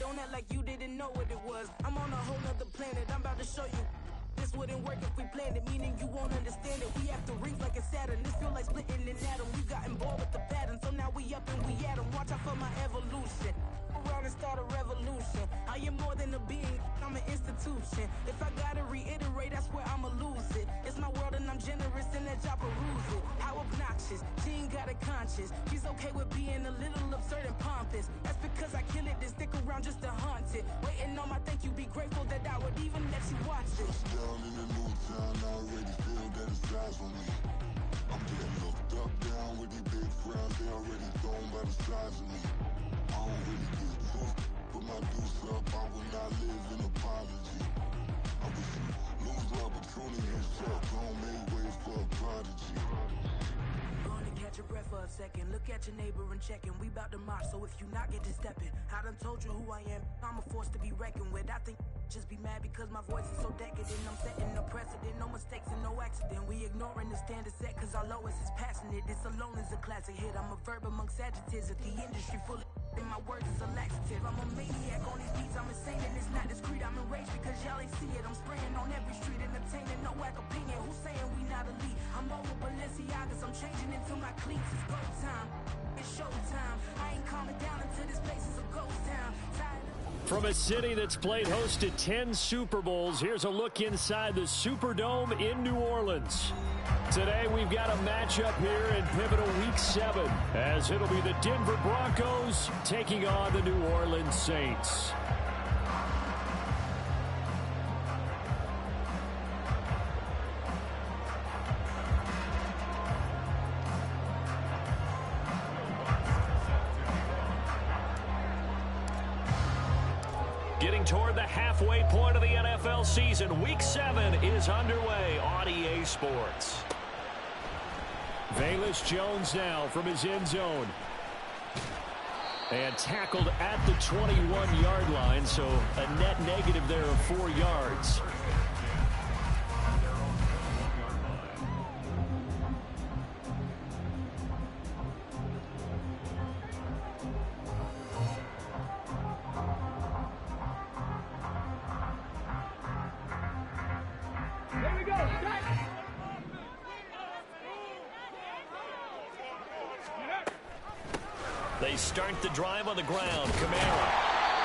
Don't act like you didn't know what it was. I'm on a whole nother planet, I'm about to show you. This wouldn't work if we planned it, meaning you won't understand it. We have to rings like a Saturn, this feel like splitting an atom. We got involved with the pattern, so now we up and we at 'em. Watch out for my evolution. Around and start a revolution. I am more than a being, I'm an institution. If I gotta reiterate, that's where I'ma lose it. It's my world and I'm generous and that y'all peruse it. How obnoxious, she ain't got a conscience. She's okay with being a little absurd and pompous. That's because I kill it, then stick around just to haunt it. Waiting on my thank you, be grateful that I would even let you watch it. Down in the new town, I already feel that it's eyes on me. I'm getting looked up, down with these big frowns, they already thrown by the size of me. I don't really give a fuck, put my deuce up, I will not live in apology. I wish you lose the opportunity and shut, don't make way for a prodigy. Gonna catch your breath for a second. Look at your neighbor and checking. We bout to march, so if you not get to stepping. I done told you who I am. I'm a force to be reckoned with. I think just be mad because my voice is so decadent. I'm setting a precedent. No mistakes and no accident. We ignoring the standard set cause our lowest is passionate. This alone is a classic hit. I'm a verb amongst adjectives. If the industry full of and my words is a laxative. I'm a maniac on these beats. I'm insane and it's not discreet. I'm enraged because y'all ain't see it. I'm spraying on every street, entertaining no whack opinion. Who's saying we not elite? I'm over Balenciagas. I'm changing into my cleats. It's go time. It's showtime. I ain't calming down until this place is a ghost town. From a city that's played host to 10 Super Bowls, here's a look inside the Superdome in New Orleans. Today, we've got a matchup here in pivotal Week 7, as it'll be the Denver Broncos taking on the New Orleans Saints. Getting toward the halfway point of the NFL season, Week 7 is underway on EA Sports. Velus Jones now from his end zone. And tackled at the 21-yard line, so a net negative there of 4 yards. They start the drive on the ground. Kamara.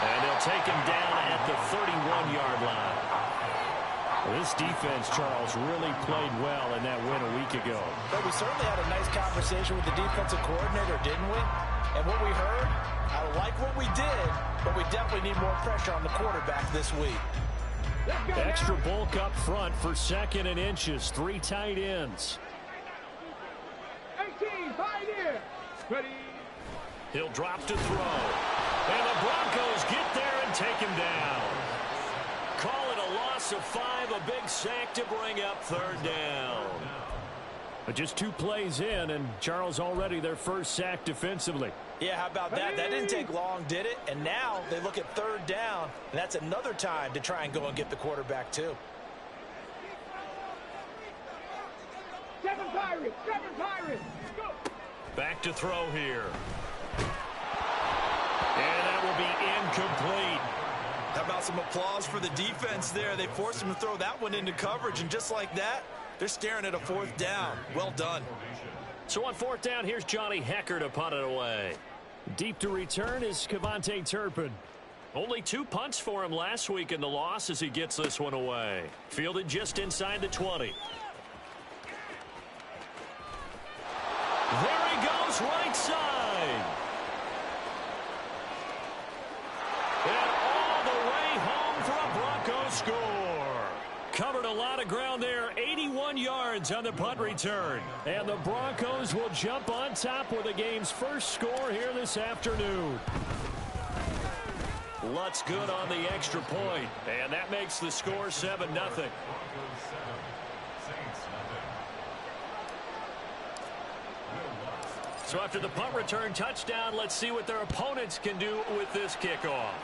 And they'll take him down at the 31-yard line. This defense, Charles, really played well in that win a week ago. But we certainly had a nice conversation with the defensive coordinator, didn't we? And what we heard, I like what we did, but we definitely need more pressure on the quarterback this week. Extra bulk up front for 2nd and inches. 3 tight ends. 18, tight end. Ready. He'll drop to throw. And the Broncos get there and take him down. Call it a loss of 5, a big sack to bring up 3rd down. But just 2 plays in, and Charles already their first sack defensively. Yeah, how about that? That didn't take long, did it? And now they look at 3rd down, and that's another time to try and go and get the quarterback too. 7 Pirates, 7 Pirates. Go. Back to throw here. And that will be incomplete. How about some applause for the defense there? They forced him to throw that one into coverage, and just like that, they're staring at a 4th down. Well done. So on 4th down, here's Johnny Hecker to punt it away. Deep to return is Kevontae Turpin. Only 2 punts for him last week in the loss as he gets this one away. Fielded just inside the 20. There he goes, right side. And all the way home for a Broncos score. Covered a lot of ground there, 81 yards on the punt return. And the Broncos will jump on top with the game's first score here this afternoon. Lutz good on the extra point, and that makes the score 7-0. So after the punt return touchdown, let's see what their opponents can do with this kickoff.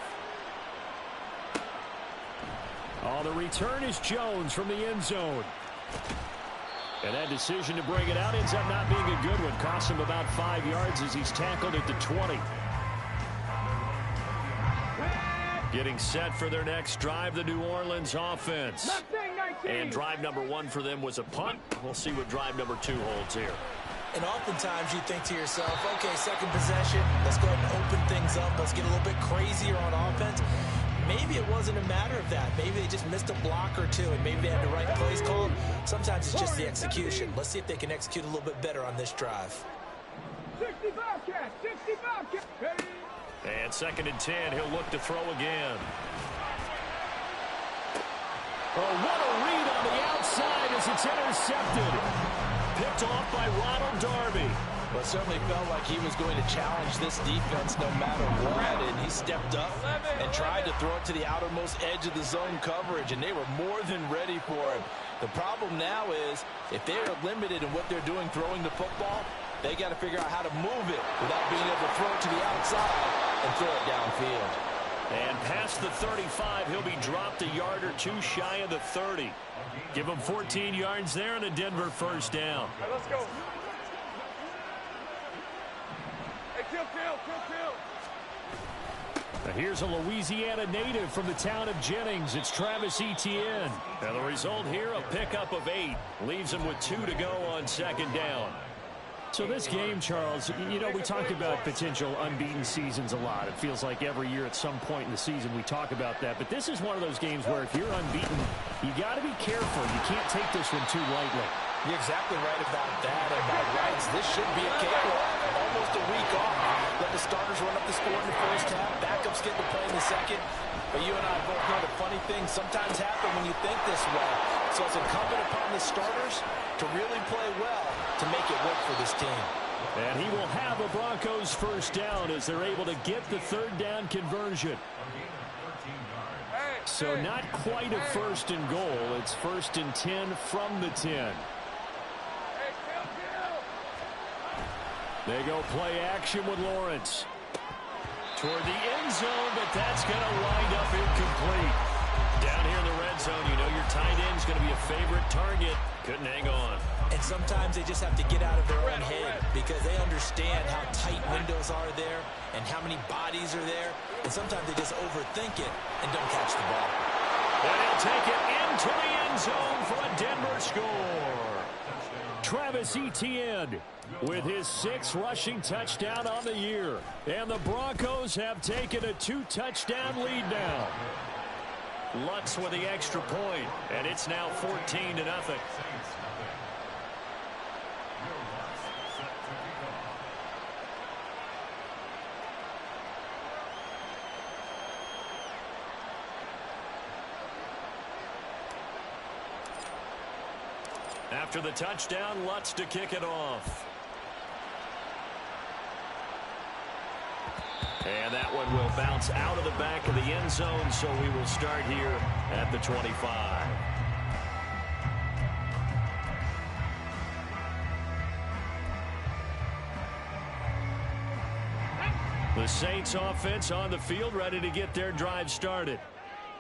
Oh, the return is Jones from the end zone. And that decision to bring it out ends up not being a good one. Costs him about 5 yards as he's tackled at the 20. Getting set for their next drive, the New Orleans offense. And drive number 1 for them was a punt. We'll see what drive number 2 holds here. And oftentimes you think to yourself, okay, second possession, let's go ahead and open things up. Let's get a little bit crazier on offense. Maybe it wasn't a matter of that. Maybe they just missed a block or two, and maybe they had the right plays called. Sometimes it's just the execution. Let's see if they can execute a little bit better on this drive. 65 catch, 65 catch. And 2nd and 10, he'll look to throw again. Oh, what a read on the outside as it's intercepted. Picked off by Ronald Darby. Well, it certainly felt like he was going to challenge this defense no matter what, and he stepped up and tried to throw it to the outermost edge of the zone coverage, and they were more than ready for it. The problem now is if they are limited in what they're doing throwing the football, they got to figure out how to move it without being able to throw it to the outside and throw it downfield. And past the 35, he'll be dropped a yard or 2 shy of the 30. Give him 14 yards there and a Denver first down. Right, let's go. Hey, kill. Now here's a Louisiana native from the town of Jennings. It's Travis Etienne. And the result here, a pickup of 8. Leaves him with 2 to go on 2nd down. So this game, Charles, you know, we talk about potential unbeaten seasons a lot. It feels like every year at some point in the season we talk about that. But this is one of those games where if you're unbeaten, you got to be careful. You can't take this one too lightly. You're exactly right about that. And by rights, this should be a cakewalk. Almost a week off. Let the starters run up the score in the first half. Backups get to play in the second. But you and I both know the funny things sometimes happen when you think this way. So it's incumbent upon the starters to really play well to make it work for this team. And he will have a Broncos first down as they're able to get the 3rd down conversion. So not quite a 1st and goal. It's 1st and 10 from the 10. They go play action with Lawrence. Toward the end zone, but that's going to wind up incomplete. Down here in the red zone, you know your tight end's going to be a favorite target. Couldn't hang on. And sometimes they just have to get out of their own head because they understand how tight windows are there and how many bodies are there. And sometimes they just overthink it and don't catch the ball. And he'll take it into the end zone for a Denver score. Travis Etienne with his 6th rushing touchdown on the year. And the Broncos have taken a 2-touchdown lead now. Lutz with the extra point, and it's now 14-0. After the touchdown, Lutz to kick it off. And that one will bounce out of the back of the end zone, so we will start here at the 25. The Saints offense on the field ready to get their drive started.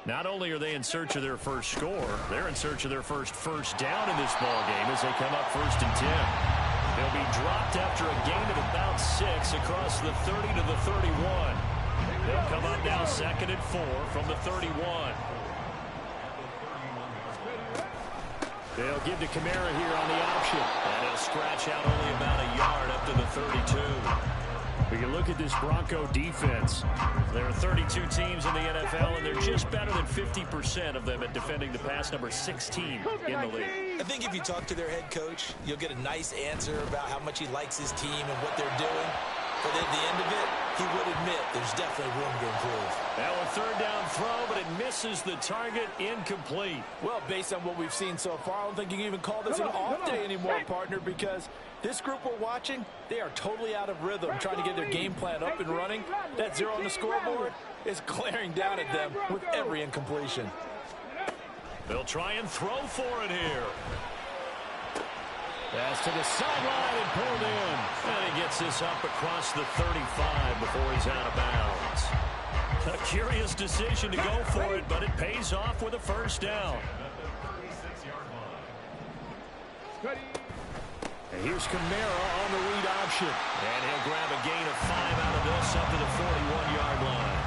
Not only are they in search of their first score, they're in search of their first down in this ball game as they come up 1st and 10. They'll be dropped after a gain of about 6 across the 30 to the 31. They'll come up now 2nd and 4 from the 31. They'll give to Kamara here on the option. And he'll scratch out only about a yard up to the 32. But you look at this Bronco defense. There are 32 teams in the NFL, and they're just better than 50% of them at defending the pass, number 16 in the league. I think if you talk to their head coach, you'll get a nice answer about how much he likes his team and what they're doing. But at the end of it, he would admit there's definitely room to improve. Now a 3rd down throw, but it misses the target, incomplete. Well, based on what we've seen so far, I don't think you can even call this an off day anymore, partner, because this group we're watching, they are totally out of rhythm, trying to get their game plan up and running. That 0 on the scoreboard is glaring down at them with every incompletion. They'll try and throw for it here. Pass to the sideline and pulled in. And he gets this up across the 35 before he's out of bounds. A curious decision to go for it, but it pays off with a first down. And here's Kamara on the read option. And he'll grab a gain of 5 out of this up to the 41-yard line.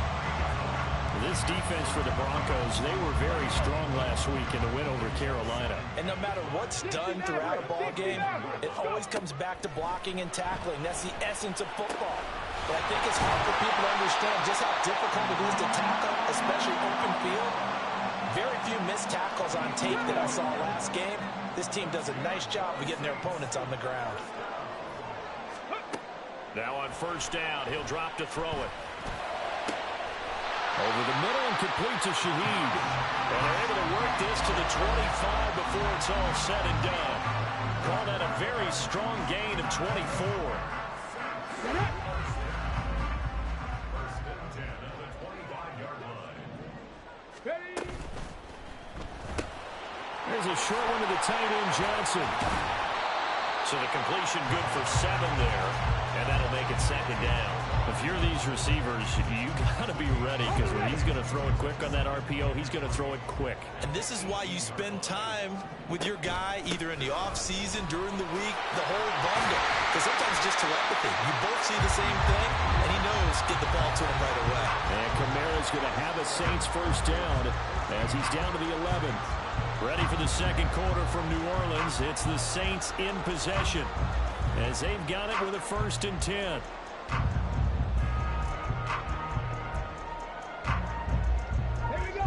This defense for the Broncos, they were very strong last week in the win over Carolina. And no matter what's done throughout a ball game, it always comes back to blocking and tackling. That's the essence of football. But I think it's hard for people to understand just how difficult it is to tackle, especially open field. Very few missed tackles on tape that I saw last game. This team does a nice job of getting their opponents on the ground. Now on first down, he'll drop to throw it. Over the middle and complete to Shaheed. And they're able to work this to the 25 before it's all said and done. Call that a very strong gain of 24. There's a short one to the tight end, Johnson. So the completion good for 7 there, and that'll make it second down. If you're these receivers, you got to be ready, because when he's going to throw it quick on that RPO, he's going to throw it quick. And this is why you spend time with your guy, either in the offseason, during the week, the whole bundle. Because sometimes it's just telepathy. You both see the same thing, and he knows get the ball to him right away. And Kamara's going to have a Saints first down as he's down to the 11. Ready for the second quarter from New Orleans. It's the Saints in possession as they've got it with a 1st and 10. Here we go.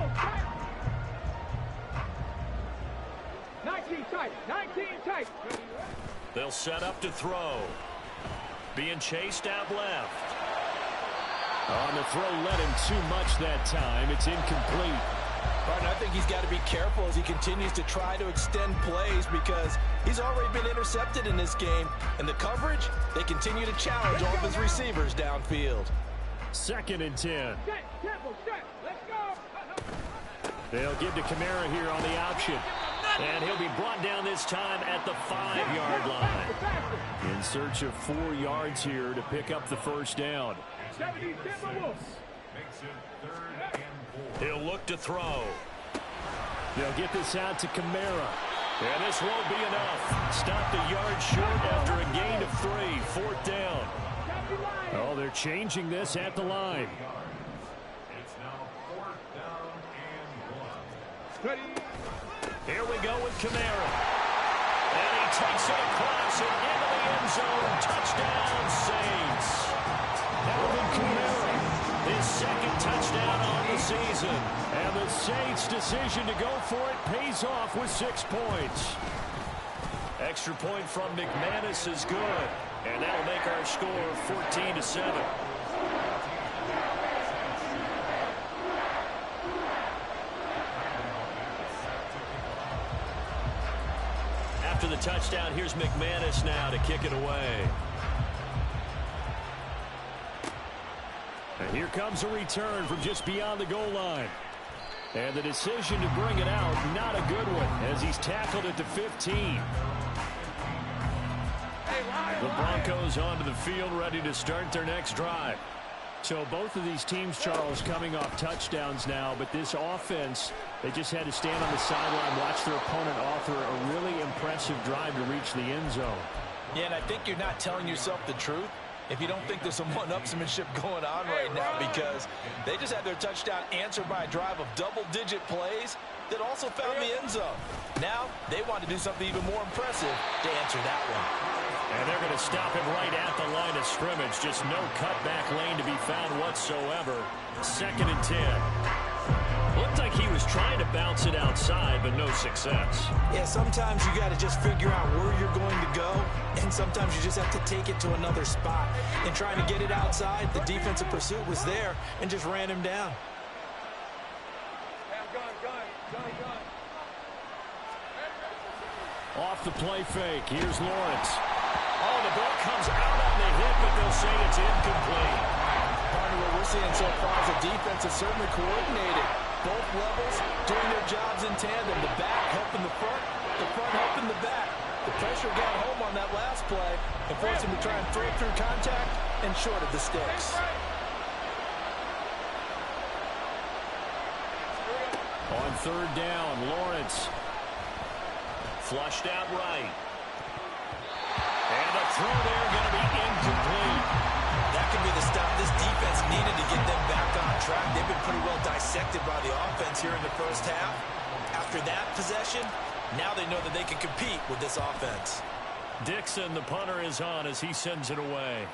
19 tight. 19 tight. They'll set up to throw. Being chased out left. On the throw, let him too much that time. It's incomplete. Martin, I think he's got to be careful as he continues to try to extend plays, because he's already been intercepted in this game. And the coverage, they continue to challenge all of his receivers downfield. 2nd and 10. Set. Tempo. Set. Let's go. They'll give to Kamara here on the option. And he'll be brought down this time at the 5-yard line. In search of 4 yards here to pick up the first down. 70 tempo. He'll look to throw. They'll get this out to Kamara. And this won't be enough. Stopped a yard short after a gain of 3. 4th down. Oh, they're changing this at the line. It's now 4th down and 1. Here we go with Kamara. And he takes it across and into the end zone. Touchdown, Saints. Alvin Kamara, his 2nd touchdown on the season. And the Saints' decision to go for it pays off with 6 points. Extra point from McManus is good. And that'll make our score 14-7. After the touchdown, here's McManus now to kick it away. And here comes a return from just beyond the goal line. And the decision to bring it out, not a good one, as he's tackled at the 15. The Broncos onto the field, ready to start their next drive. So both of these teams, Charles, coming off touchdowns now, but this offense, they just had to stand on the sideline, watch their opponent offer a really impressive drive to reach the end zone. Yeah, and I think you're not telling yourself the truth if you don't think there's some one-upsmanship going on right now, because they just had their touchdown answered by a drive of double-digit plays that also found the end zone. Now they want to do something even more impressive to answer that one. And they're going to stop him right at the line of scrimmage. Just no cutback lane to be found whatsoever. 2nd and 10. Looked like he was trying to bounce it outside, but no success. Yeah, sometimes you got to just figure out where you're going to go, and sometimes you just have to take it to another spot. And trying to get it outside, the defensive pursuit was there and just ran him down. Off the play fake. Here's Lawrence. Oh, the ball comes out on the hit, but they'll say it's incomplete. Partner, what we're seeing so far is the defense is certainly coordinated. Both levels doing their jobs in tandem. The back helping the front helping the back. The pressure got home on that last play and forced him to try and throw through contact and short of the sticks. On 3rd down, Lawrence. Flushed out right. And the throw there going to be incomplete. That could be the stop this defense needed to get them back on track. They've been pretty well dissected dissected by the offense here in the first half. After that possession, now they know that they can compete with this offense. Dixon, the punter, is on as he sends it away.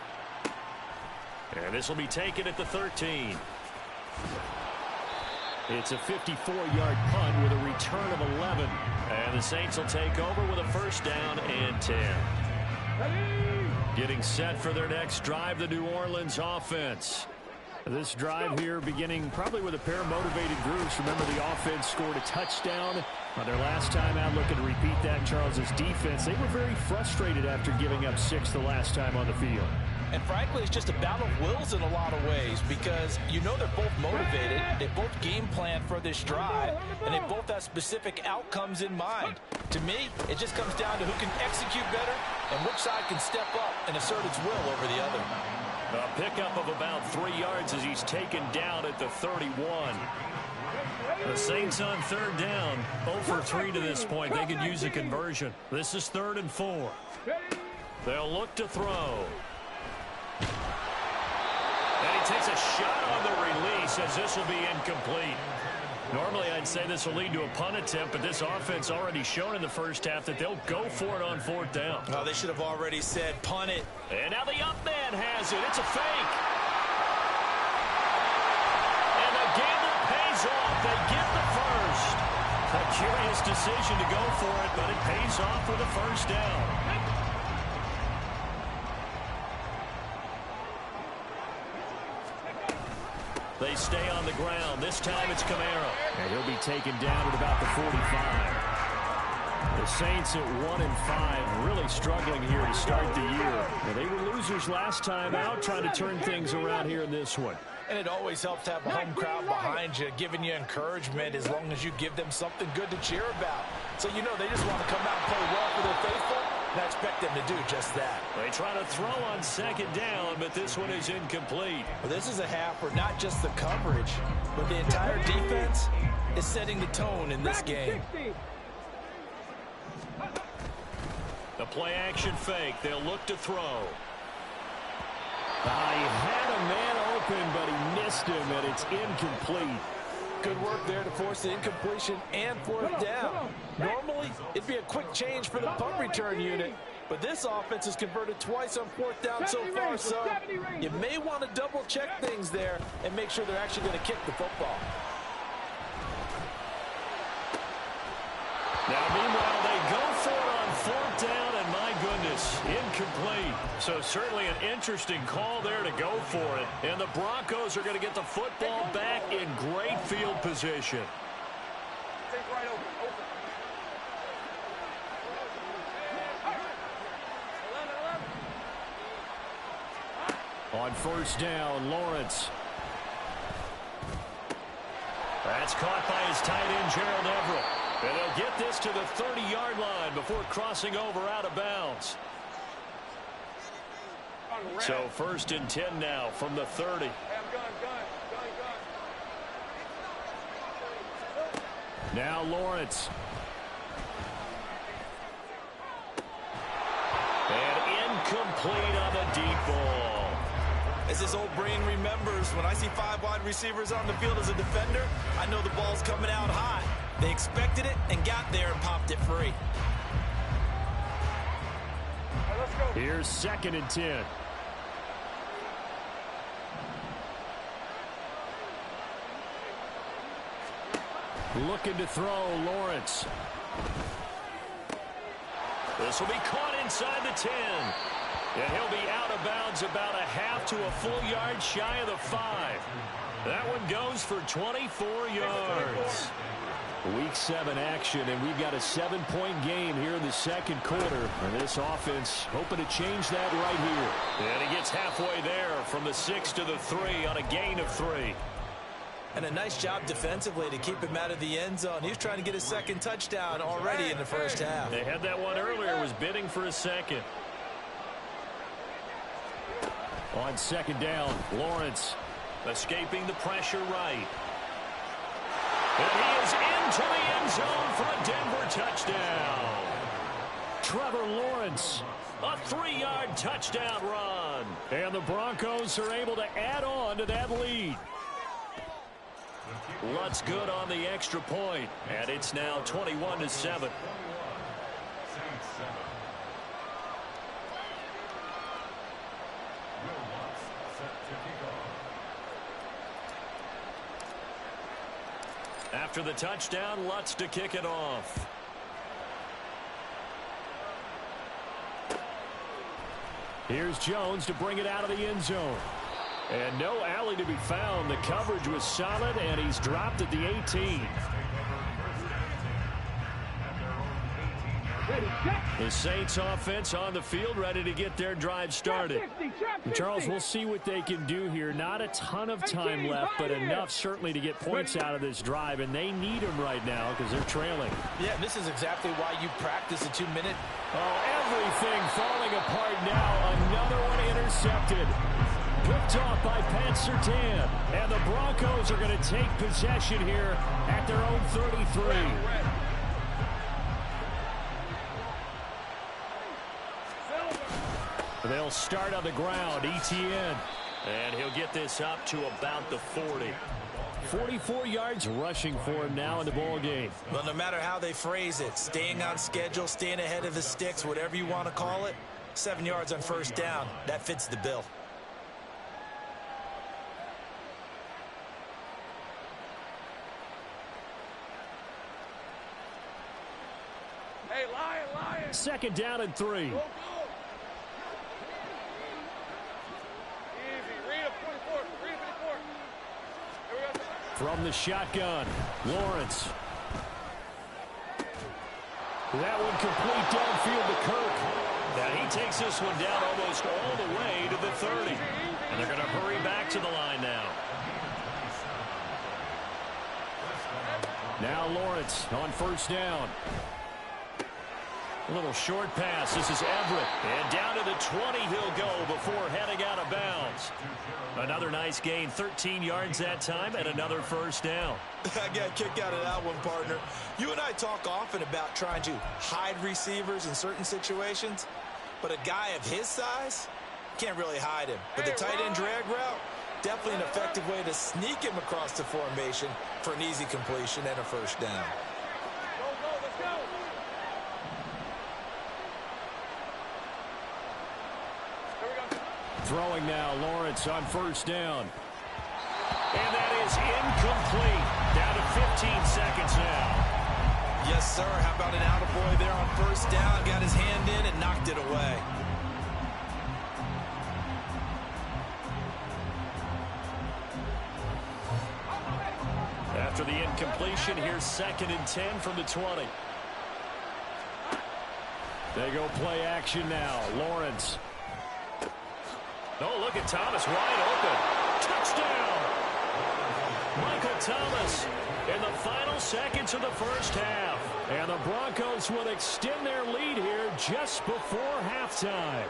And this will be taken at the 13. It's a 54-yard punt with a return of 11. And the Saints will take over with a first down and 10. Getting set for their next drive, the New Orleans offense. This drive here beginning probably with a pair of motivated groups. Remember, the offense scored a touchdown on their last time out. Looking to repeat that. Charles's defense, they were very frustrated after giving up 6 the last time on the field. And frankly, it's just a battle of wills in a lot of ways because you know they're both motivated. They both game plan for this drive, and they both have specific outcomes in mind. To me, it just comes down to who can execute better and which side can step up and assert its will over the other. A pickup of about 3 yards as he's taken down at the 31. The Saints on third down, 0 for 3 to this point. They could use a conversion. This is 3rd and 4. They'll look to throw. And he takes a shot on the release as this will be incomplete. Normally, I'd say this will lead to a punt attempt, but this offense already shown in the first half that they'll go for it on 4th down. Oh, they should have already said punt it. And now the up man has it. It's a fake. And the gamble pays off. They get the first. A curious decision to go for it, but it pays off with a first down. They stay on the ground. This time it's Kamara. And he'll be taken down at about the 45. The Saints at 1-5, really struggling here to start the year. Now, they were losers last time out, trying to turn things around here in this one. And it always helps to have a home crowd behind you, giving you encouragement as long as you give them something good to cheer about. So you know they just want to come out and play well for their faithful, and I expect them to do just that. They try to throw on 2nd down, but this one is incomplete. Well, this is a half where not just the coverage, but the entire defense is setting the tone in this game. The play-action fake. They'll look to throw. He had a man open, but he missed him, and it's incomplete. Good work there to force the incompletion and 4th down. Normally, it'd be a quick change for the punt return unit, but this offense has converted twice on 4th down so far, so you may want to double-check things there and make sure they're actually going to kick the football. Now, meanwhile, they go for it on 4th down, and my goodness, incomplete. So certainly an interesting call there to go for it. And the Broncos are going to get the football back in great field position. On 1st down, Lawrence. That's caught by his tight end, Gerald Everett. And they'll get this to the 30-yard line before crossing over out of bounds. So 1st and 10 now from the 30. Now Lawrence. And incomplete on the deep ball. As his old brain remembers, when I see 5 wide receivers on the field as a defender, I know the ball's coming out hot. They expected it and got there and popped it free. Here's 2nd and 10. Looking to throw, Lawrence. This will be caught inside the 10. And he'll be out of bounds about a half to a full yard shy of the 5. That one goes for 24 yards. Week 7 action, and we've got a 7-point game here in the 2nd quarter. And this offense hoping to change that right here. And he gets halfway there from the 6 to the 3 on a gain of 3. And a nice job defensively to keep him out of the end zone. He was trying to get his 2nd touchdown already in the first half. They had that one earlier, was bidding for a 2nd. On 2nd down, Lawrence escaping the pressure right. And he is into the end zone for a Denver touchdown. Trevor Lawrence, a 3-yard touchdown run. And the Broncos are able to add on to that lead. Lutz good on the extra point, and it's now 21-7. After the touchdown, Lutz to kick it off. Here's Jones to bring it out of the end zone. And no alley to be found. The coverage was solid, and he's dropped at the 18. The Saints offense on the field, ready to get their drive started. And Charles, we'll see what they can do here. Not a ton of time left, but enough certainly to get points out of this drive, and they need them right now because they're trailing. Yeah, this is exactly why you practice a 2-minute. Oh, everything falling apart now. Another one intercepted. Picked off by Pat Surtain. And the Broncos are going to take possession here at their own 33. They'll start on the ground. ETN. And he'll get this up to about the 40. 44 yards rushing for him now in the ball game. Well, no matter how they phrase it, staying on schedule, staying ahead of the sticks, whatever you want to call it, 7 yards on first down, that fits the bill. Hey, Lion! Second down and 3. Go! Easy. Read up 24. Read up 24. Here we go. From the shotgun, Lawrence. That one complete downfield to Kirk. Now he takes this one down almost all the way to the 30. And they're going to hurry back to the line now. Now Lawrence on first down. A little short pass. This is Everett. And down to the 20 he'll go before heading out of bounds. Another nice gain. 13 yards that time and another first down. I got a kick out of that one, partner. You and I talk often about trying to hide receivers in certain situations. But a guy of his size can't really hide him. But the tight end drag route, definitely an effective way to sneak him across the formation for an easy completion and a first down. Let's go. Throwing now, Lawrence on first down. And that is incomplete. Down to 15 seconds now. Yes, sir. How about an attaboy there on first down? Got his hand in and knocked it away. After the incompletion, here's 2nd and 10 from the 20. They go play action now. Lawrence. Oh, look at Thomas wide open. Touchdown! Michael Thomas in the final seconds of the first half. And the Broncos will extend their lead here just before halftime.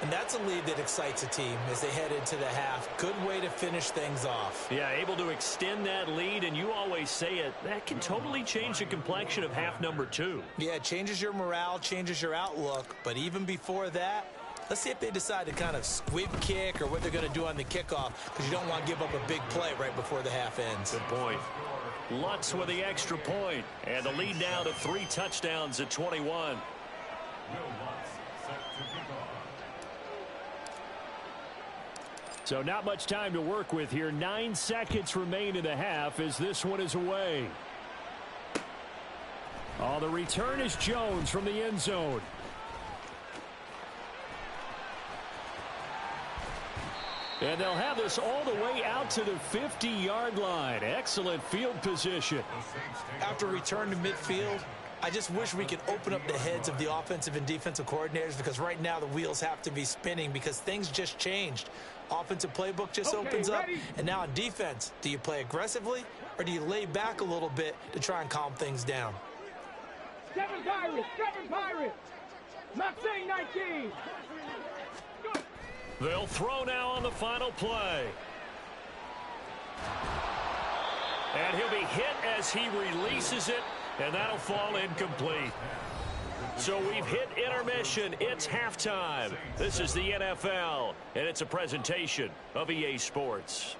And that's a lead that excites a team as they head into the half. Good way to finish things off. Yeah, able to extend that lead, and you always say it, that can totally change the complexion of half number 2. Yeah, it changes your morale, changes your outlook. But even before that, let's see if they decide to kind of squib kick or what they're going to do on the kickoff, because you don't want to give up a big play right before the half ends. Good point. Lutz with the extra point, and the lead now to 3 touchdowns at 21. So not much time to work with here. 9 seconds remain in the half as this one is away. Oh, the return is Jones from the end zone. And they'll have this all the way out to the 50-yard line. Excellent field position. After return to midfield, I just wish we could open up the heads of the offensive and defensive coordinators, because right now the wheels have to be spinning because things just changed. Offensive playbook just opens up, and now on defense, do you play aggressively or do you lay back a little bit to try and calm things down? 7 Pirates! Not saying 19! They'll throw now on the final play. And he'll be hit as he releases it, and that'll fall incomplete. So we've hit intermission. It's halftime. This is the NFL, and it's a presentation of EA Sports.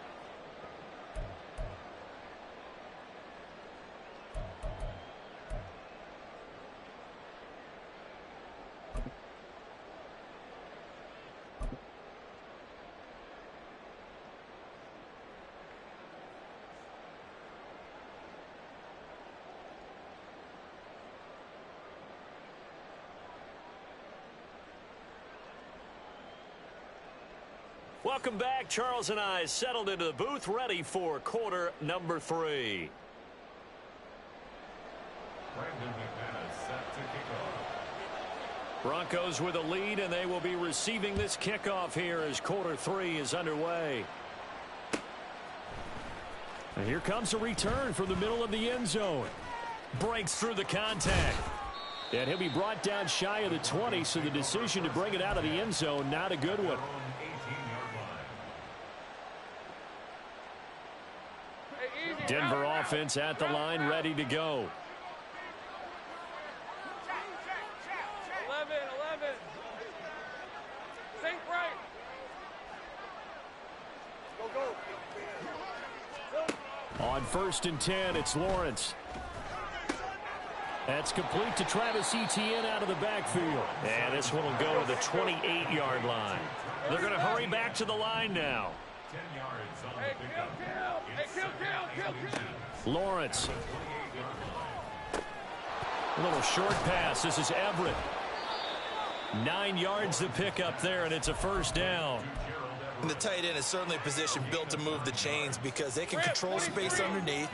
Welcome back. Charles and I settled into the booth, ready for quarter number 3. Broncos with a lead, and they will be receiving this kickoff here as quarter 3 is underway. And here comes a return from the middle of the end zone. Breaks through the contact. And he'll be brought down shy of the 20, so the decision to bring it out of the end zone, not a good one. Denver offense at the line, ready to go. 11. Think right. Go. On 1st and 10, it's Lawrence. That's complete to Travis Etienne out of the backfield. And this one will go to the 28-yard line. They're going to hurry back to the line now. 10 yards on the pickup. Kill. Lawrence. A little short pass. This is Everett. 9 yards to pick up there, and it's a first down. And the tight end is certainly a position built to move the chains because they can control space underneath.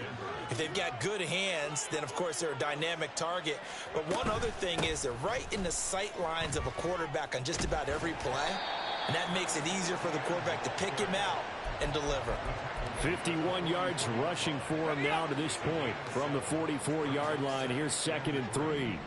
If they've got good hands, then, of course, they're a dynamic target. But one other thing is they're right in the sight lines of a quarterback on just about every play, and that makes it easier for the quarterback to pick him out and deliver. 51 yards rushing for him now to this point from the 44-yard line. Here's 2nd and 3.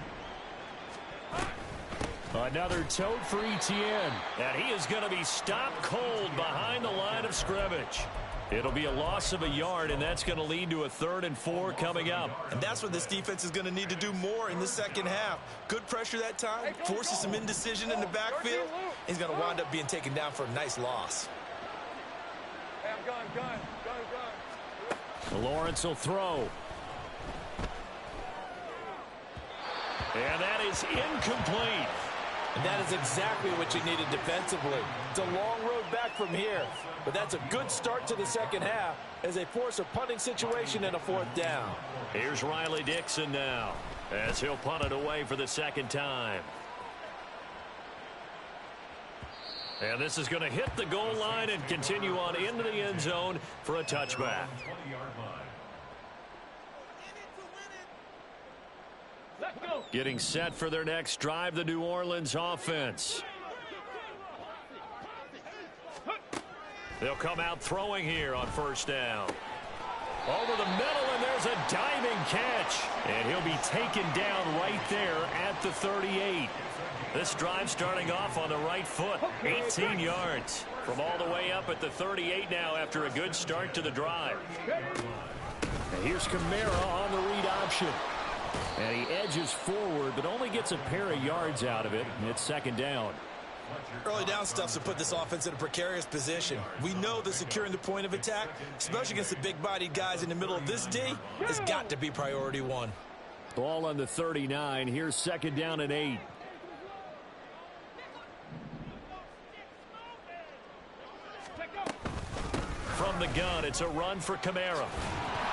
Another tote for Etienne, and he is going to be stopped cold behind the line of scrimmage. It'll be a loss of a yard, and that's going to lead to a 3rd and 4 coming up. And that's what this defense is going to need to do more in the second half. Good pressure that time, forces some indecision in the backfield. He's going to wind up being taken down for a nice loss. Hey, I'm gun. Lawrence will throw. And that is incomplete. And that is exactly what you needed defensively. It's a long road back from here, but that's a good start to the second half as they force a punting situation and a 4th down. Here's Riley Dixon now as he'll punt it away for the 2nd time. And this is going to hit the goal line and continue on into the end zone for a touchback. Getting set for their next drive, the New Orleans offense. They'll come out throwing here on 1st down. Over the middle, and there's a diving catch. And he'll be taken down right there at the 38. This drive starting off on the right foot, 18 yards. From all the way up at the 38 now after a good start to the drive. And here's Kamara on the read option. And he edges forward, but only gets a pair of yards out of it, and it's 2nd down. Early down stuff's to put this offense in a precarious position. We know that securing the point of attack, especially against the big-bodied guys in the middle of this D, has got to be priority 1. Ball on the 39. Here's 2nd down and 8. From the gun, it's a run for Kamara.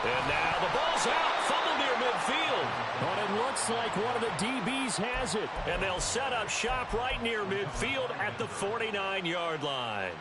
And now the ball's out. Fumble near midfield. But it looks like one of the DBs has it. And they'll set up shop right near midfield at the 49-yard line.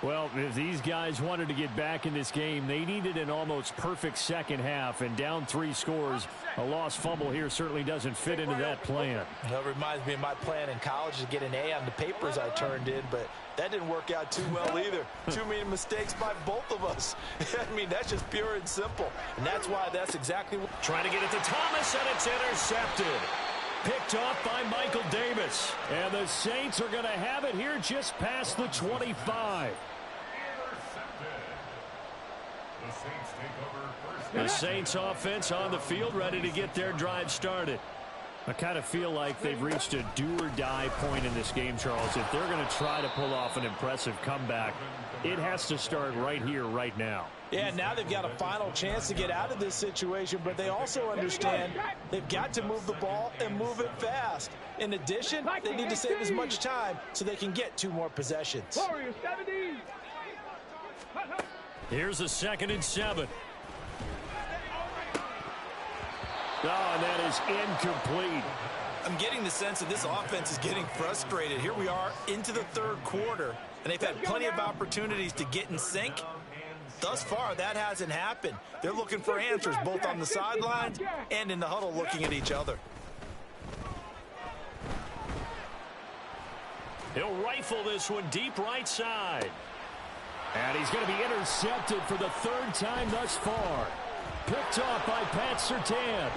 Well, if these guys wanted to get back in this game, they needed an almost perfect second half. And down 3 scores, a lost fumble here certainly doesn't fit into that plan. That reminds me of my plan in college to get an A on the papers I turned in, but that didn't work out too well either. Too many mistakes by both of us. I mean, that's just pure and simple. And that's why that's exactly what... Trying to get it to Thomas, and it's intercepted. Picked off by Michael Davis. And the Saints are going to have it here just past the 25. The Saints offense on the field, ready to get their drive started. I kind of feel like they've reached a do-or-die point in this game, Charles. If they're going to try to pull off an impressive comeback, it has to start right here, right now. Yeah, now they've got a final chance to get out of this situation, but they also understand they've got to move the ball and move it fast. In addition, they need to save as much time so they can get 2 more possessions. Here's a 2nd and 7. Oh, and that is incomplete. I'm getting the sense that this offense is getting frustrated. Here we are into the third quarter, and they've had plenty of opportunities to get in sync. Thus far, that hasn't happened. They're looking for answers both on the sidelines and in the huddle looking at each other. He'll rifle this one deep right side. And he's going to be intercepted for the third time thus far. Picked off by Pat Surtain.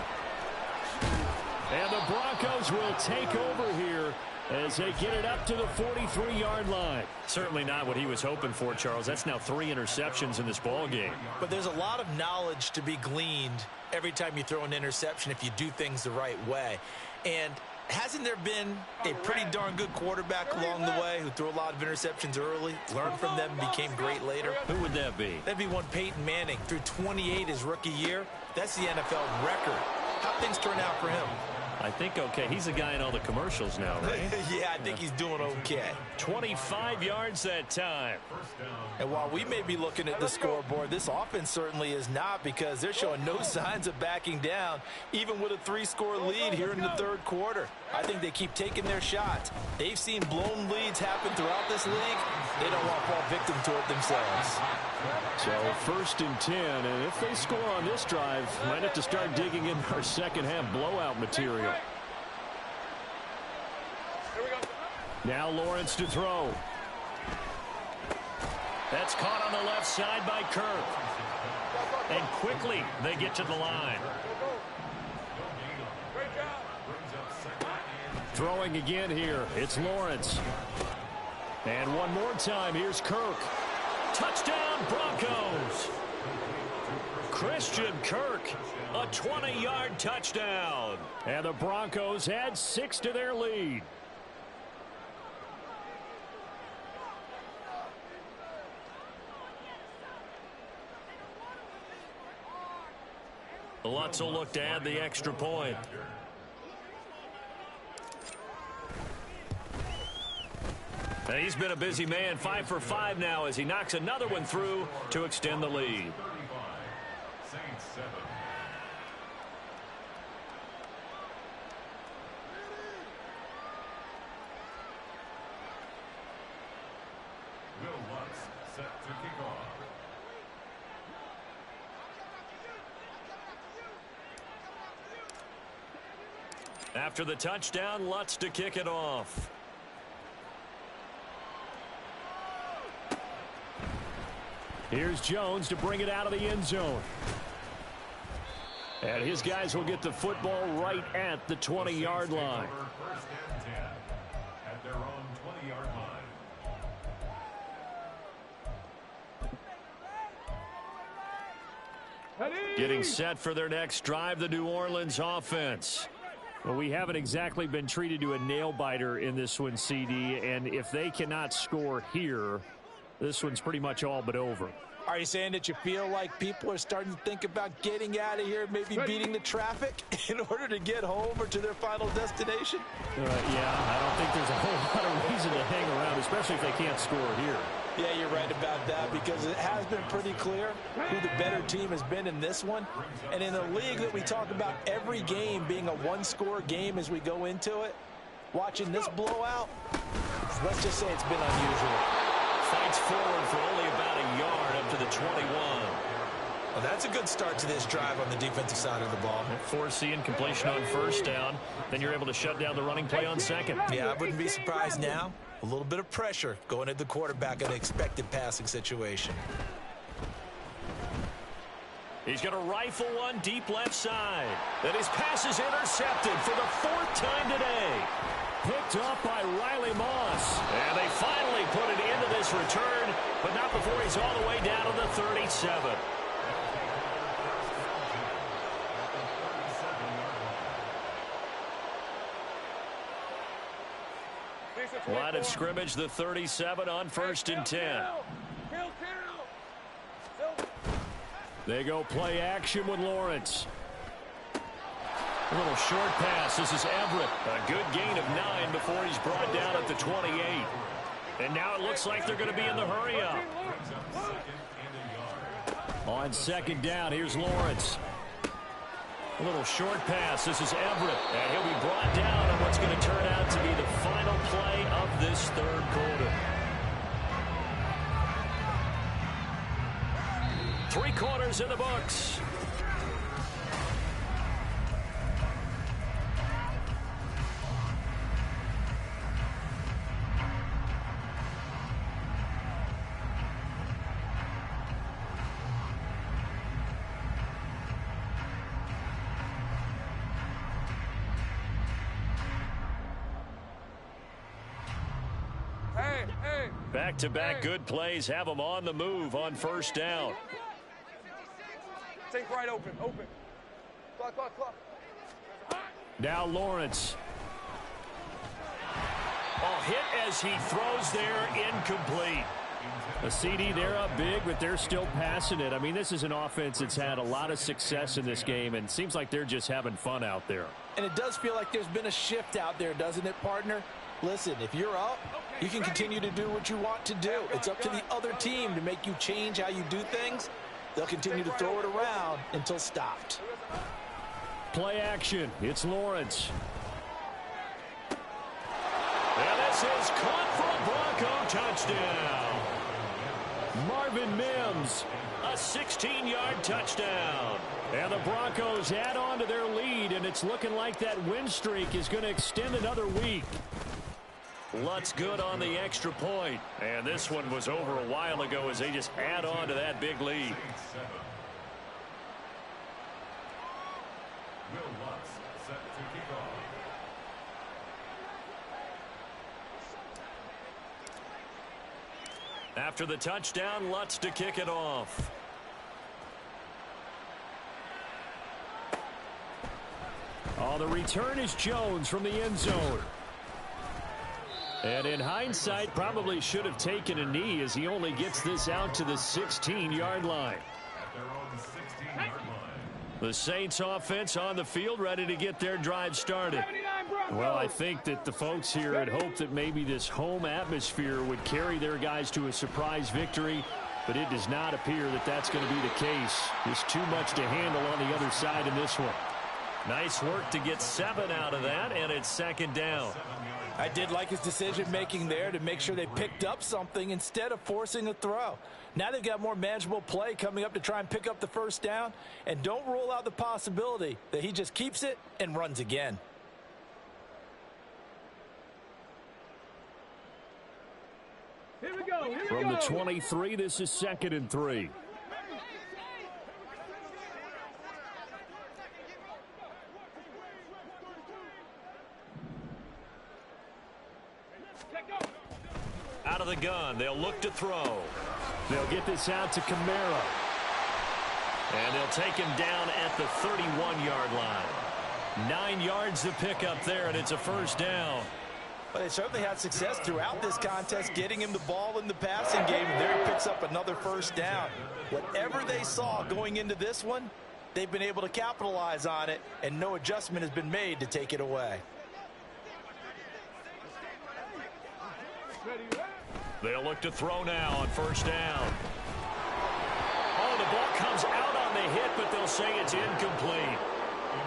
And the Broncos will take over here as they get it up to the 43-yard line. Certainly not what he was hoping for, Charles. That's now 3 interceptions in this ball game. But there's a lot of knowledge to be gleaned every time you throw an interception if you do things the right way. And hasn't there been a pretty darn good quarterback along the way who threw a lot of interceptions early, learned from them, and became great later? Who would that be? That'd be one Peyton Manning. Threw 28 his rookie year. That's the NFL record. How'd things turn out for him? I think okay. He's the guy in all the commercials now, right? Yeah, I think he's doing okay. 25 yards that time. And while we may be looking at the scoreboard, this offense certainly is not, because they're showing no signs of backing down, even with a 3-score lead here in the third quarter. I think they keep taking their shots. They've seen blown leads happen throughout this league. They don't want to fall victim to it themselves. So 1st and 10, and if they score on this drive, might have to start digging in our second half blowout material. Now Lawrence to throw. That's caught on the left side by Kirk. And quickly they get to the line. Throwing again here, it's Lawrence. And one more time, here's Kirk. Touchdown, Broncos. Christian Kirk, a 20-yard touchdown. And the Broncos add 6 to their lead. Lutz will look to add the extra point. And he's been a busy man, 5 for 5 now as he knocks another one through to extend the lead. After the touchdown, Lutz to kick it off. Here's Jones to bring it out of the end zone. And his guys will get the football right at the 20-yard line. First and 10 at their own 20-yard line. Getting set for their next drive, the New Orleans offense. Well, we haven't exactly been treated to a nail-biter in this one, CD, and if they cannot score here, this one's pretty much all but over. Are you saying that you feel like people are starting to think about getting out of here, maybe beating the traffic in order to get home or to their final destination? Yeah, I don't think there's a whole lot of reason to hang around, especially if they can't score here. Yeah, you're right about that, because it has been pretty clear who the better team has been in this one. And in a league that we talk about every game being a one-score game as we go into it, watching this blowout, let's just say it's been unusual. Fights forward for only about a yard up to the 21. Well, that's a good start to this drive on the defensive side of the ball. Foreseeing completion on first down, then you're able to shut down the running play on second. Yeah, I wouldn't be surprised now. A little bit of pressure going at the quarterback in an expected passing situation. He's going to rifle one deep left side. Then his pass is intercepted for the 4th time today. Picked up by Riley Moss. And they finally put it into this return, but not before he's all the way down to the 37. Line of scrimmage, the 37 on 1st and 10. They go play action with Lawrence. A little short pass. This is Everett. A good gain of 9 before he's brought down at the 28. And now it looks like they're going to be in the hurry up. On 2nd down, here's Lawrence. A little short pass. This is Everett. And he'll be brought down on what's going to turn out to be the final play of this third quarter. 3 quarters in the books. Back-to-back good plays have them on the move on first down. Take right open. Clock. Now Lawrence. Hit as he throws there, incomplete. A CD, they're up big, but they're still passing it. I mean, this is an offense that's had a lot of success in this game, and it seems like they're just having fun out there. And it does feel like there's been a shift out there, doesn't it, partner? Listen, if you're up, you can continue to do what you want to do. It's up to the other team to make you change how you do things. They'll continue to throw it around until stopped. Play action. It's Lawrence. And this is caught for a Bronco touchdown. Marvin Mims, a 16-yard touchdown. And the Broncos add on to their lead, and it's looking like that win streak is going to extend another week. Lutz good on the extra point. And this one was over a while ago as they just add on to that big lead. Will Lutz set to kick off. After the touchdown, Lutz to kick it off. The return is Jones from the end zone. And in hindsight, probably should have taken a knee as he only gets this out to the 16-yard line. At their own 16-yard line. The Saints offense on the field, ready to get their drive started. Well, I think that the folks here had hoped that maybe this home atmosphere would carry their guys to a surprise victory, but it does not appear that that's going to be the case. There's too much to handle on the other side in this one. Nice work to get 7 out of that, and it's second down. I did like his decision-making there to make sure they picked up something instead of forcing a throw. Now they've got more manageable play coming up to try and pick up the first down, and don't rule out the possibility that he just keeps it and runs again. Here we go. From the 23, this is 2nd and 3. Out of the gun, they'll look to throw. They'll get this out to Kamara. And they'll take him down at the 31-yard line. 9 yards to pick up there, and it's a first down. But they certainly had success throughout this contest, getting him the ball in the passing game. And there he picks up another first down. Whatever they saw going into this one, they've been able to capitalize on it, and no adjustment has been made to take it away. They'll look to throw now on first down. Oh, the ball comes out on the hit, but they'll say it's incomplete.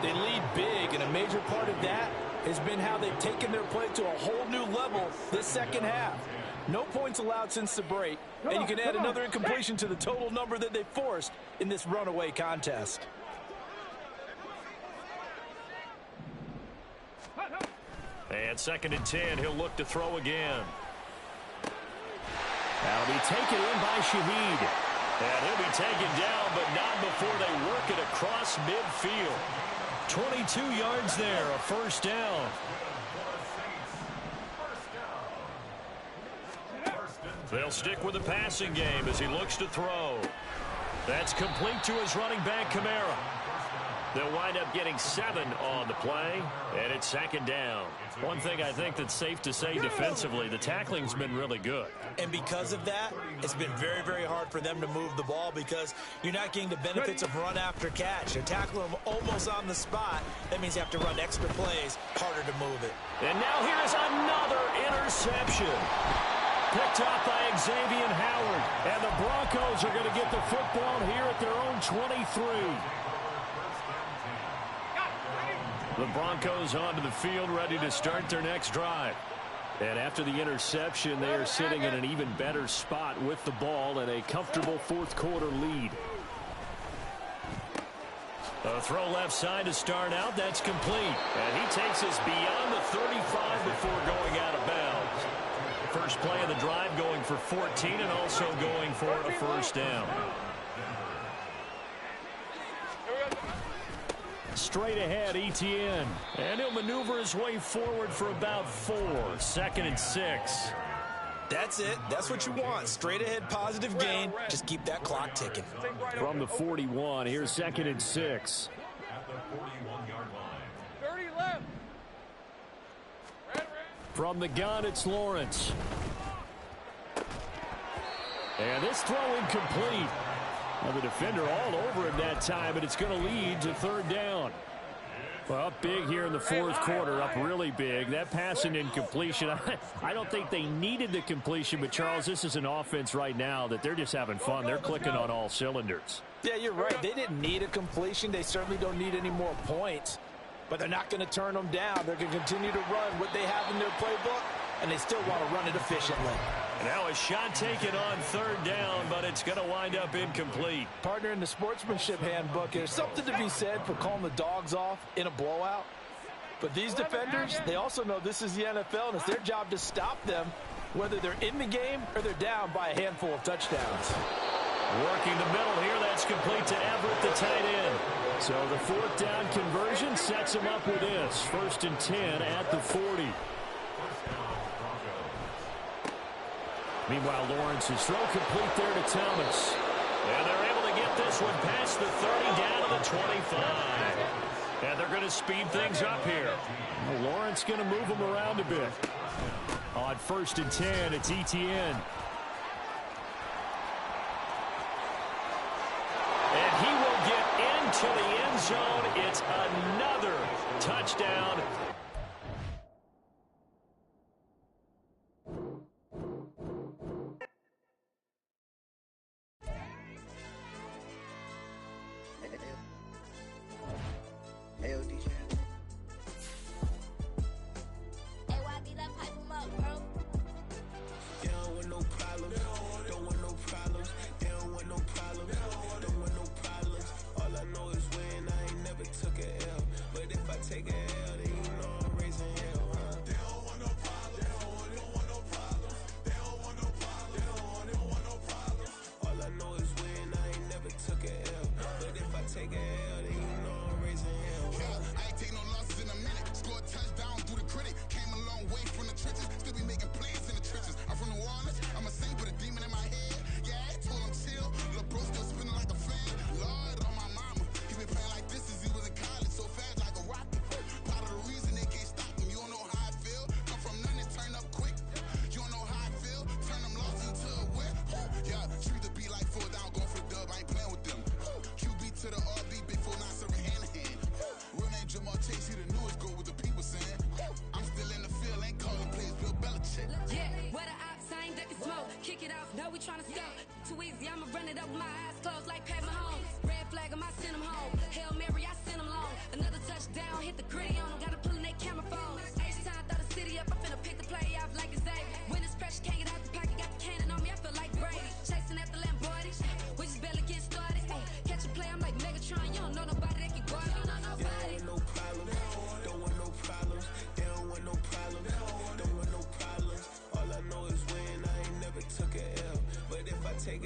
They lead big, and a major part of that has been how they've taken their play to a whole new level this second half. No points allowed since the break, and you can add another incompletion to the total number that they forced in this runaway contest. And 2nd and 10, he'll look to throw again. That'll be taken in by Shaheed. And he'll be taken down, but not before they work it across midfield. 22 yards there, a first down. They'll stick with the passing game as he looks to throw. That's complete to his running back, Kamara. They'll wind up getting 7 on the play, and it's second down. One thing I think that's safe to say defensively, the tackling's been really good. And because of that, it's been very, very hard for them to move the ball because you're not getting the benefits of run after catch. You're tackling them almost on the spot. That means you have to run extra plays, harder to move it. And now here's another interception. Picked up by Xavier Howard. And the Broncos are going to get the football here at their own 23. The Broncos onto the field, ready to start their next drive. And after the interception, they are sitting in an even better spot with the ball and a comfortable fourth quarter lead. A throw left side to start out. That's complete. And he takes us beyond the 35 before going out of bounds. First play of the drive going for 14 and also going for a first down. Straight ahead, Etienne. And he'll maneuver his way forward for about 4. 2nd and 6. That's it. That's what you want. Straight ahead, positive gain. Just keep that clock ticking. From the 41, here's 2nd and 6. At the 41-yard line. 30 left. From the gun, it's Lawrence. And this throw incomplete. Well, the defender all over him that time, and it's going to lead to 3rd down. Well, up big here in the fourth quarter, up really big. That pass and incompletion, I don't think they needed the completion, but, Charles, this is an offense right now that they're just having fun. They're clicking on all cylinders. Yeah, you're right. They didn't need a completion. They certainly don't need any more points, but they're not going to turn them down. They're going to continue to run what they have in their playbook, and they still want to run it efficiently. And now a shot taken on 3rd down, but it's going to wind up incomplete. Partner, in the sportsmanship handbook, there's something to be said for calling the dogs off in a blowout. But these defenders, they also know this is the NFL, and it's their job to stop them, whether they're in the game or they're down by a handful of touchdowns. Working the middle here, that's complete to Everett, the tight end. So the 4th down conversion sets him up with this. 1st and 10 at the 40. Meanwhile, Lawrence's throw complete there to Thomas. And they're able to get this one past the 30 down to the 25. And they're going to speed things up here. Well, Lawrence going to move them around a bit. On 1st and 10, it's Etienne. And he will get into the end zone. It's another touchdown. Take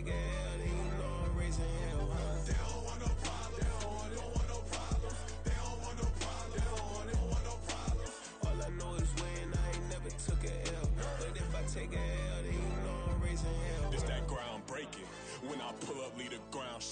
a L, then you know I'm raising hell, huh? They don't want no problem. They don't want no problem.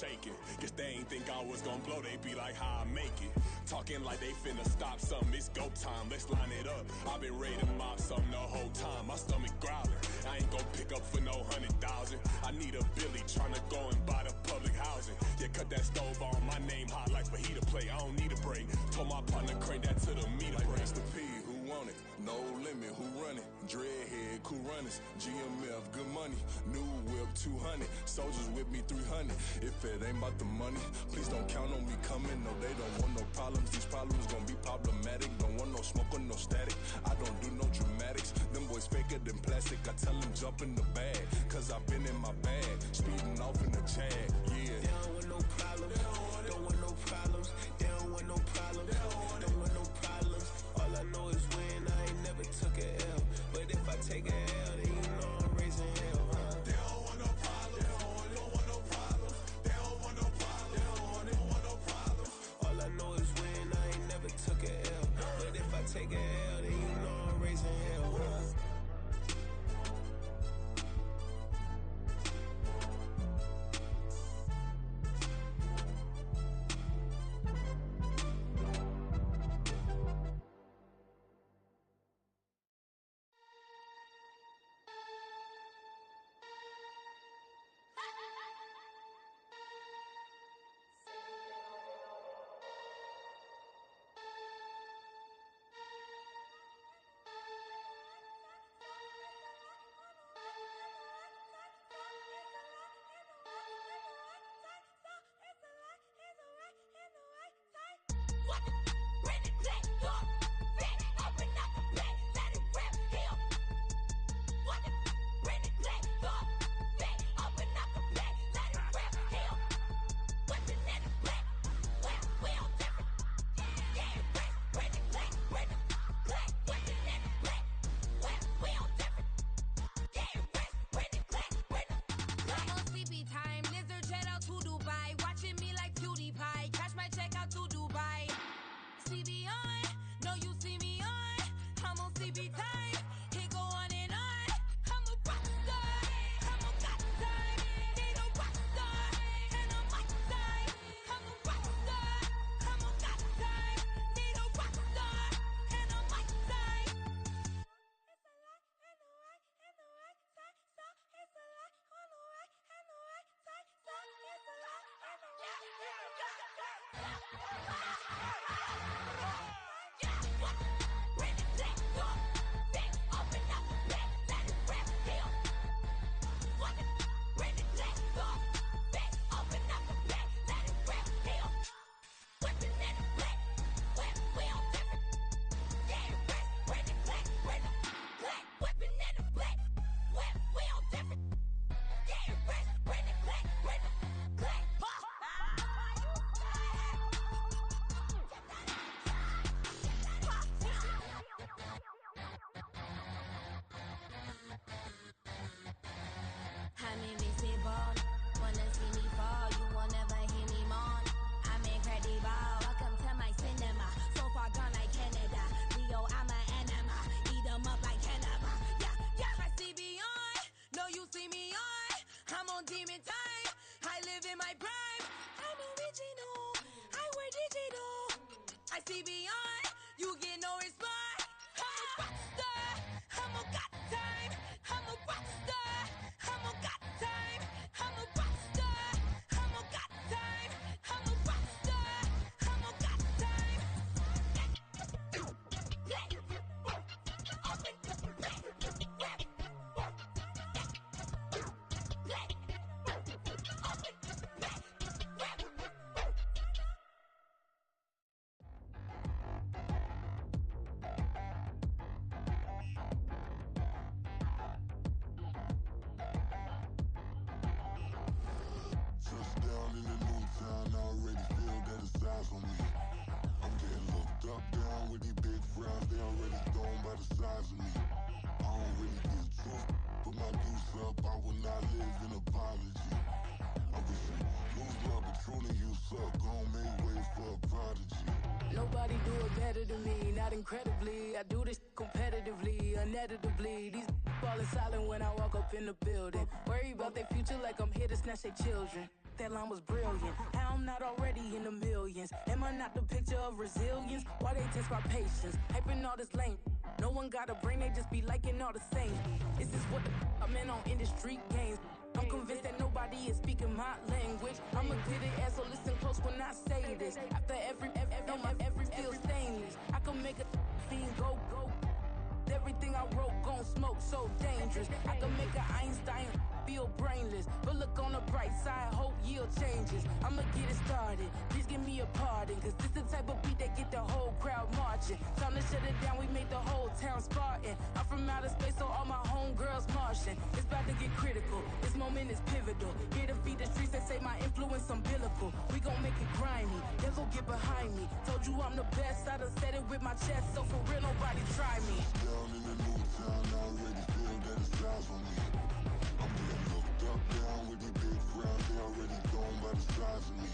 shaking. Guess they ain't think I was gonna blow, they be like, how I make it. Talking like they finna stop something, it's go time, let's line it up. I've been ready to mop something the whole time, my stomach growling. I ain't gon' pick up for no 100,000. I need a Billy tryna go and buy the public housing. Yeah, cut that stove on, my name hot like fajita plate. I don't need a break. Told my partner crank that to the meter like break. Mr. P, who want it? No limit, who run it? Dreadhead, cool runners. GMF, good money. New whip, 200. Soldiers with me, 300. If it ain't about the money, please don't count on me coming. No, they don't want no problems. These problems gon' be problematic. Don't want no smoke or no static. I don't do no dramatics. Them boys faker than plastic. I tell them jump in the bag, cause I've been in my bag. Speeding off in the Jag, yeah. They don't want no problems. Don't want no problems. They don't want no problems. Don't want no problems. All I know is win. I ain't never took a L. But if I take a L, then you know I'm raising hell, huh? They don't want no problems. Don't want no problems. They don't want no problems. They don't want no problems. All I know is win. I ain't never took a L. But if I take a L, then you know I'm raising hell, huh? Incredibly, I do this competitively, uneditably. These falling silent when I walk up in the building. Worry about their future like I'm here to snatch their children. that line was brilliant. How I'm not already in the millions. Am I not the picture of resilience? Why they test my patience? Hyping all this lame. No one got a brain, they just be liking all the same. This is what the I'm in on industry games. I'm convinced that nobody is speaking my language. I'm a good ass, so listen close when I say this. After every feel stainless. I can make a fiend go. Everything I wrote gon' smoke, so dangerous. I can make an Einstein feel brainless, but look on the bright side, hope yield changes. I'ma get it started, please give me a pardon, cause this the type of beat that get the whole crowd marching. Time to shut it down, we made the whole town Spartan. I'm from outer space, so all my homegirls Martian. It's about to get critical, this moment is pivotal. Here to feed the streets, they say my influence umbilical. We gon' make it grimy, devil get behind me. Told you I'm the best, I done said it with my chest, so for real nobody try me. Down in the new town, I already feel that it's time for me. I'm getting looked up, down with the big crowd, they already gone by the size of me.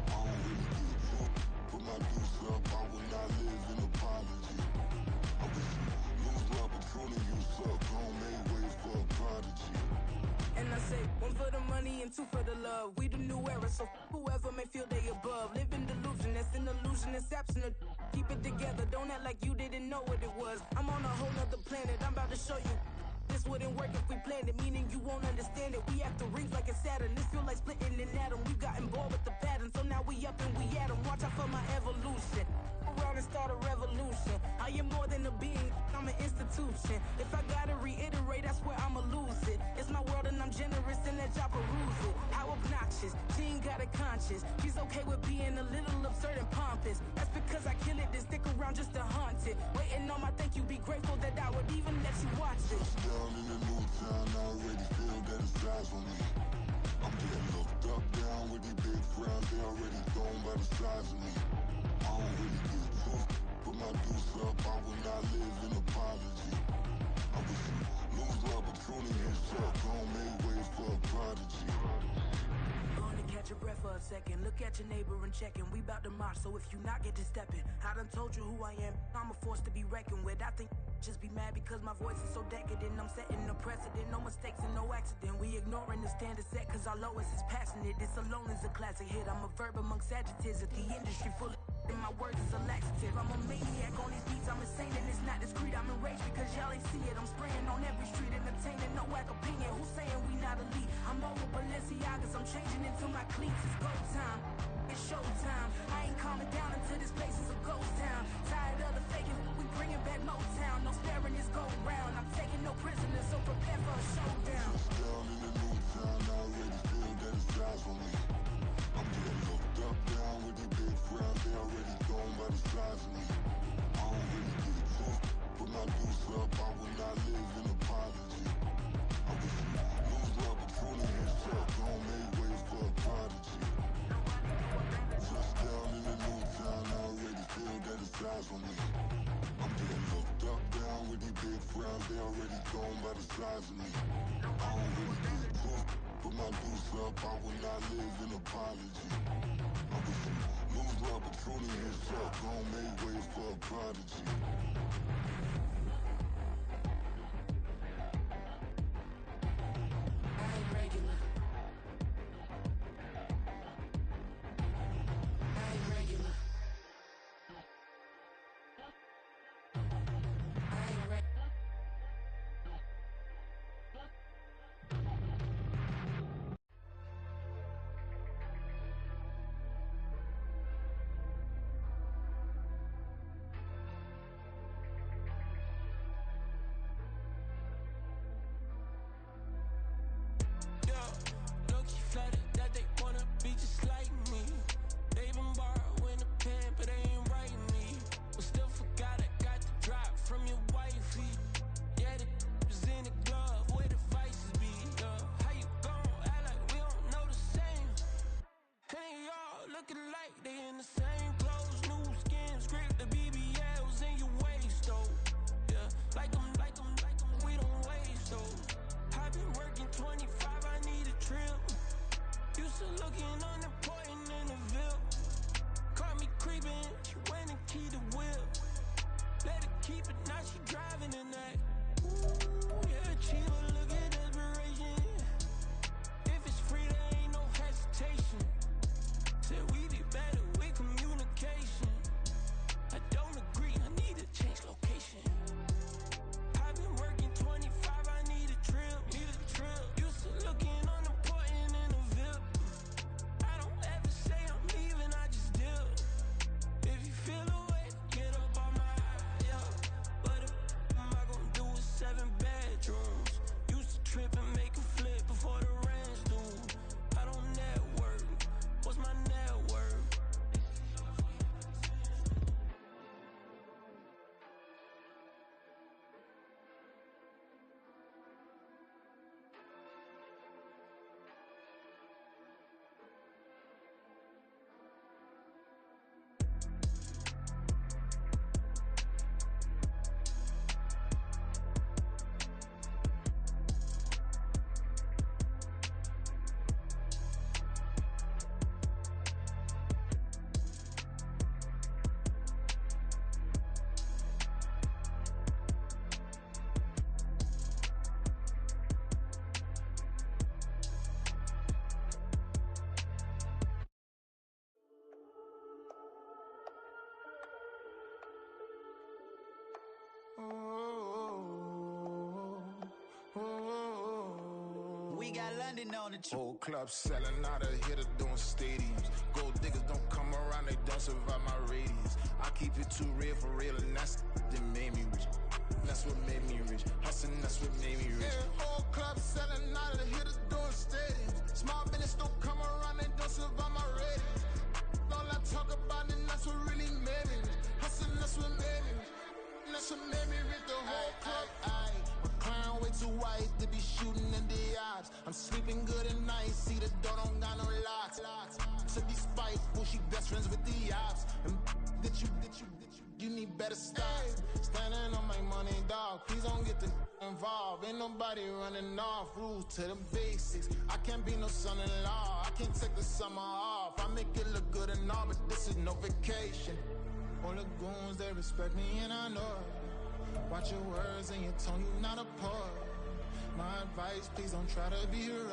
I don't really give a fuck, put my deuce up, I will not live in apology. I wish you lose the opportunity, you suck, home made way for a prodigy. And I say, one for the money and two for the love. We the new era, so whoever may feel they above. Live in delusion, that's an illusion, it's absent. Keep it together, don't act like you didn't know what it was. I'm on a whole nother planet, I'm about to show you. This wouldn't work if we planned it, meaning you won't understand it. We have to rings like it's Saturn, this feel like splitting an atom. We've gotten bored with the pattern, so now we up and we at 'em. Watch out for my evolution. Around and start a revolution. I am more than a being, I'm an institution. If I gotta reiterate, that's where I'ma lose it. It's my world and I'm generous and let y'all peruse it. How obnoxious, she ain't got a conscience. She's okay with being a little absurd and pompous. That's because I kill it, then stick around just to haunt it. Waiting on my thank you, be grateful that I would even let you watch it. Down in the new town, I already feel that it's time for me. I'm getting looked up, down with the big crowd, they already gone by the size of me. I don't really give a fuck, put my deuce up, I will not live in apology. I wish you lose the opportunity, you suck, home made way for a prodigy. Gonna catch your breath for a second. Look at your neighbor and checking. We bout to march, so if you not get to stepping, I done told you who I am. I'm a force to be reckoned with. I think just be mad because my voice is so decadent. I'm setting a precedent, no mistakes and no accident. We ignoring the standard set cause our lowest is passionate. This alone is a classic hit. I'm a verb amongst adjectives. If the industry full of and my words is a laxative. I'm a maniac on these beats, I'm insane and it's not discreet. I'm enraged because y'all ain't see it. I'm spraying on every street, entertaining, no whack opinion. Who's saying we not elite? I'm over Balenciagas, I'm changing into my cleats. It's go time, it's show time. I ain't calming down until this place is a ghost town. Tired of the faking, we bringing back Motown. No sparing this go round. I'm taking no prisoners, so prepare for a showdown. Down in the new town, I already feel that it's time for me. I'm getting looked up, down with the big crowd, they already gone by the size of me. I don't really give a fuck, put my deuce up, I will not live in apology. I wish you lose the opportunity, you suck, home made way for a prodigy. Just down in the new town, I already feel that it's time for me. I'm getting looked up, down with the big crowd, they already gone by the size of me. I don't really give a fuck, put my deuce up, I will not live in apology. I wish you lose the opportunity, you suck, home made way for a prodigy. I ain't regular. I ain't regular. I ain't regular. Low-key flattered that they wanna be just like me. They been borrowing a pen, but they ain't writing me. But still forgot I got the drop from your wifey. Yeah, the was in the glove, where the vices be. How you gon' act like we don't know the same? And they all looking like they in the same clothes, new skins, grip the BBLs in your waist, though. Yeah, like them, we don't waste, though. I've been working 25, I need a trip. Used to looking unimportant in the Ville. Caught me creeping, she went and keyed the wheel. Let her keep it, now she driving in that. Ooh, yeah, achiever, look at desperation. If it's free, there ain't no hesitation. we got London on the trip. Whole club selling out of hitter doing stadiums. Gold diggers don't come around, they don't survive my radius. I keep it too real for real, and that's that made me rich. That's what made me rich. Hustling, that's what made me rich. Yeah, whole club selling out of hitters doing stadiums. Small business don't come around, they don't survive my radius. All I talk about, and that's what really made me rich. Hustling, that's what made me rich. That's what made me rich. The whole club. My crown way too white to be shooting in the ops. I'm sleeping good at night, see the door don't got no locks. To be spiteful, she best friends with the ops. And you need better stop. Standing on my money, dog. Please don't get the involved. Ain't nobody running off. Rules to the basics. I can't be no son-in-law. I can't take the summer off. I make it look good and all, but this is no vacation. All the goons, they respect me and I know it. Watch your words and your tone, you not a poet. My advice, please don't try to be heroic.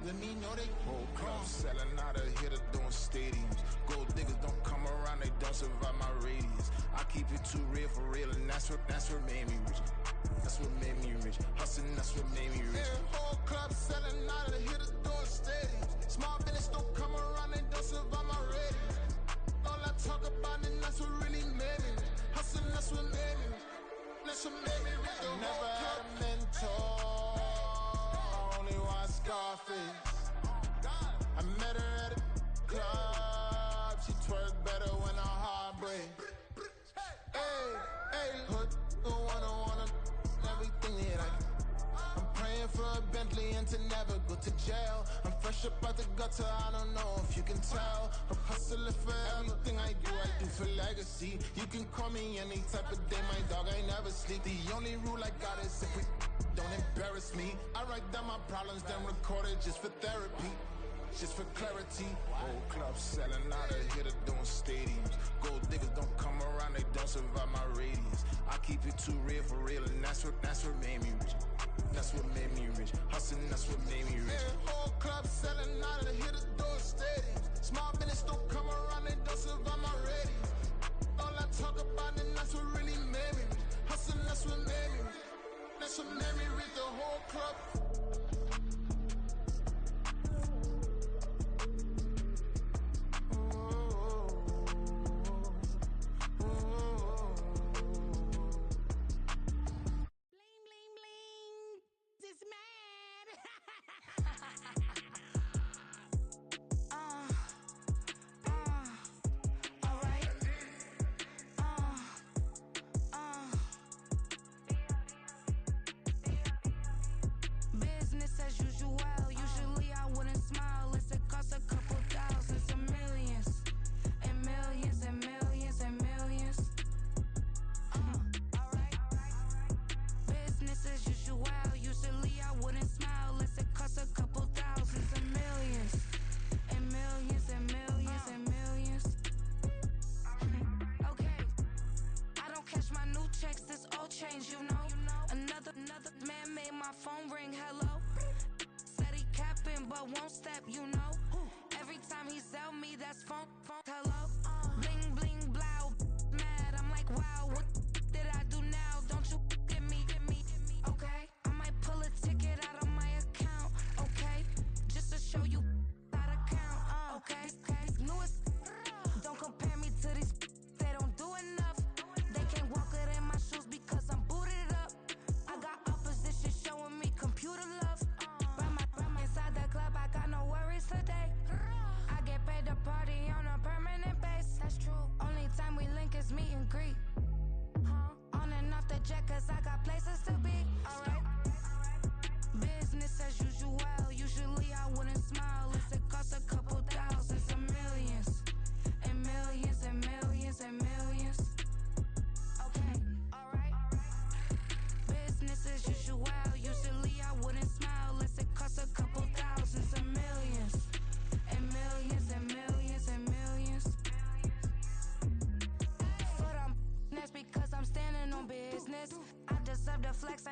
Let me know they whole club selling out of hitter doing stadiums. Gold diggers don't come around, they don't survive my radius. I keep it too real for real, and that's what made me rich. That's what made me rich. Hustling, that's what made me rich. Yeah, whole club selling out of hitters doing stadiums. Small business don't come around, they don't survive my radius. All I talk about, and that's what really made me rich. Hustling, that's what made me rich. That's what made me rich. I never had a mentor. Scarface. I met her at a club. She twerk better when her heart breaks. Hey, hood, wanna everything that I'm praying for a Bentley and to never go to jail. I'm fresh up out the gutter, I don't know if you can tell. I'm hustling for everything I do for legacy. You can call me any type of day, my dog, I never sleep. The only rule I got is if we don't embarrass me. I write down my problems, then record it just for therapy, just for clarity. Whole club selling out of hitter doing stadiums. Gold diggers don't come around, they don't survive my radius. I keep it too real for real, and that's what made me rich. That's what made me rich. Hustling, that's what made me rich. Yeah, whole club selling out of hitter doing